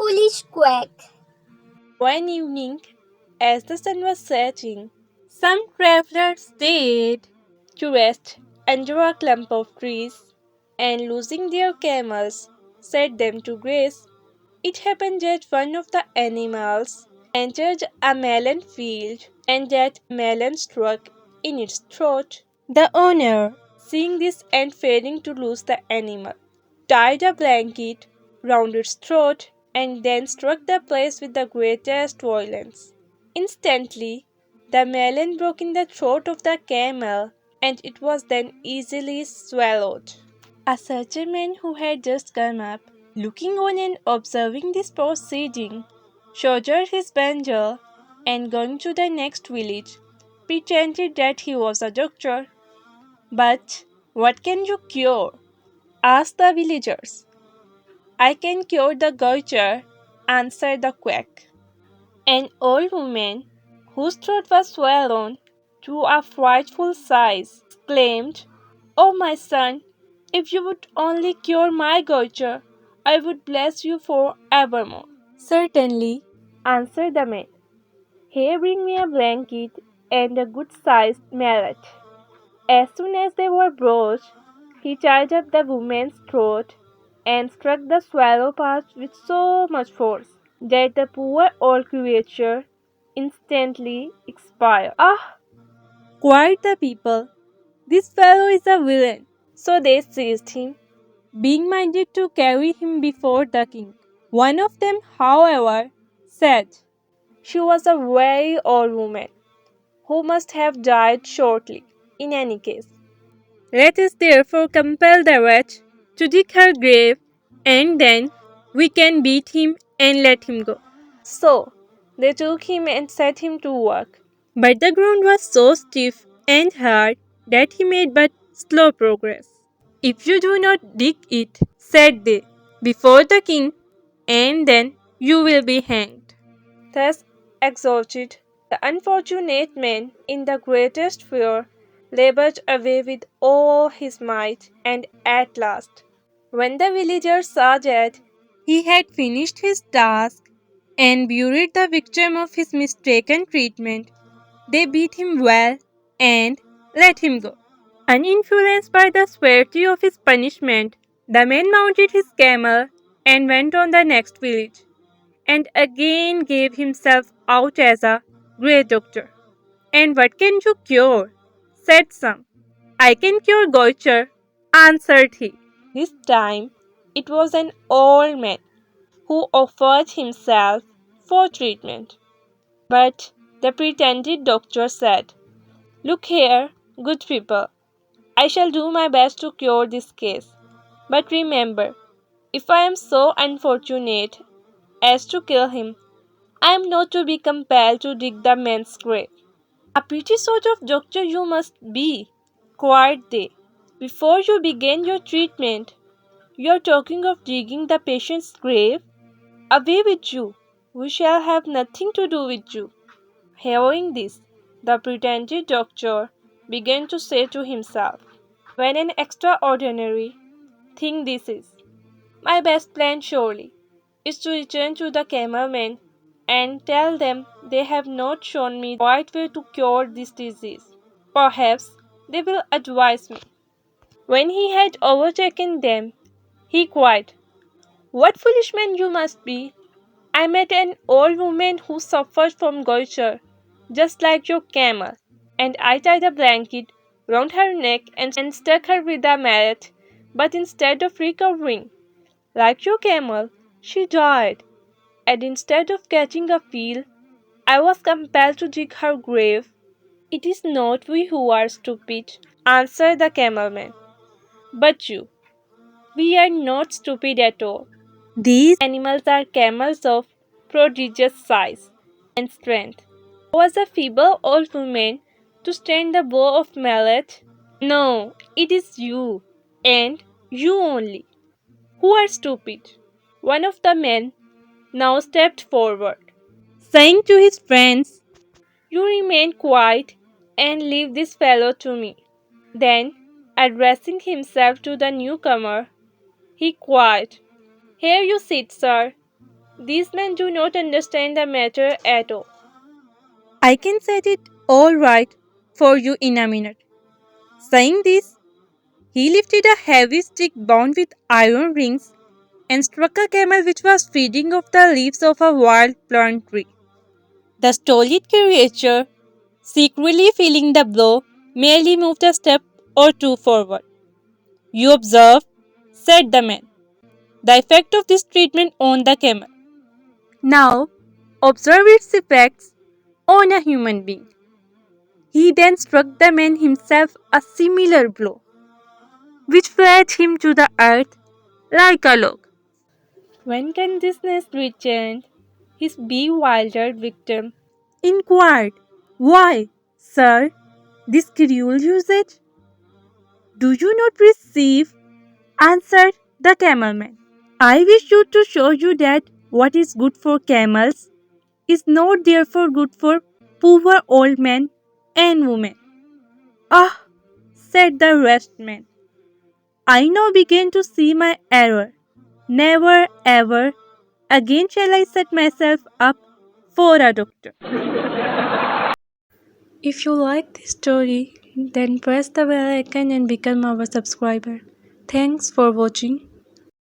Foolish Quack. One evening, as the sun was setting, some travelers stayed to rest under a clump of trees and, losing their camels, set them to graze. It happened that one of the animals entered a melon field and that melon struck in its throat. The owner, seeing this and fearing to lose the animal, tied a blanket round its throat and then struck the place with the greatest violence. Instantly, the melon broke in the throat of the camel and it was then easily swallowed. A certain man who had just come up, looking on and observing this proceeding, shouldered his bundle and going to the next village, pretended that he was a doctor. But what can you cure? Asked the villagers. I can cure the goitre, answered the quack. An old woman, whose throat was swollen to a frightful size, exclaimed, "Oh, my son, if you would only cure my goitre, I would bless you for evermore." "Certainly," answered the man. "Here, bring me a blanket and a good-sized mallet." As soon as they were brought, he tied up the woman's throat and struck the swallow part with so much force that the poor old creature instantly expired. "Ah!" cried the people, "this fellow is a villain." So they seized him, being minded to carry him before the king. One of them, however, said she was a very old woman who must have died shortly, in any case. Let us therefore compel the wretch to dig her grave, and then we can beat him and let him go. So they took him and set him to work. But the ground was so stiff and hard that he made but slow progress. "If you do not dig it," said they, "before the king, and then you will be hanged." Thus exhorted, the unfortunate man, in the greatest fear, labored away with all his might, and at last, when the villagers saw that he had finished his task and buried the victim of his mistaken treatment, they beat him well and let him go. Uninfluenced by the severity of his punishment, the man mounted his camel and went on the next village, and again gave himself out as a great doctor. "And what can you cure?" said some. "I can cure goitre," answered he. This time it was an old man who offered himself for treatment. But the pretended doctor said, "Look here, good people, I shall do my best to cure this case. But remember, if I am so unfortunate as to kill him, I am not to be compelled to dig the man's grave." "A pretty sort of doctor you must be," cried they. "Before you begin your treatment, you are talking of digging the patient's grave. Away with you! We shall have nothing to do with you." Hearing this, the pretended doctor began to say to himself, "When an extraordinary thing this is! My best plan surely is to return to the camel-men and tell them they have not shown me the right way to cure this disease. Perhaps they will advise me." When he had overtaken them, he cried, "What foolish men you must be! I met an old woman who suffered from goitre, just like your camel, and I tied a blanket round her neck and struck her with a mallet, but instead of recovering, like your camel, she died, and instead of catching a feel, I was compelled to dig her grave." "It is not we who are stupid," answered the camel-man, "but you. We are not stupid at all. These animals are camels of prodigious size and strength. How was a feeble old woman to stand the blow of mallet? No, it is you, and you only, who are stupid." One of the men now stepped forward, saying to his friends, "You remain quiet and leave this fellow to me." Then, addressing himself to the newcomer, he cried, "Here you sit, sir, These men do not understand the matter at all. I can set it all right for you in a minute. Saying this, he lifted a heavy stick bound with iron rings and struck a camel which was feeding off the leaves of a wild plant tree. The stolid creature, secretly feeling the blow, merely moved a step or two forward. You observe, said the man, the effect of this treatment on the camel. Now, observe its effects on a human being. He then struck the man himself a similar blow, which flattened him to the earth like a log. When consciousness returned, his bewildered victim inquired, "Why, sir, this cruel usage? Do you not perceive?" answered the camelman. "I wish you to show you that what is good for camels is not therefore good for poor old men and women." "Ah," said the wretched man, "I now begin to see my error. Never ever again shall I set myself up for a doctor." If you like this story, then press the bell icon and become our subscriber. Thanks for watching.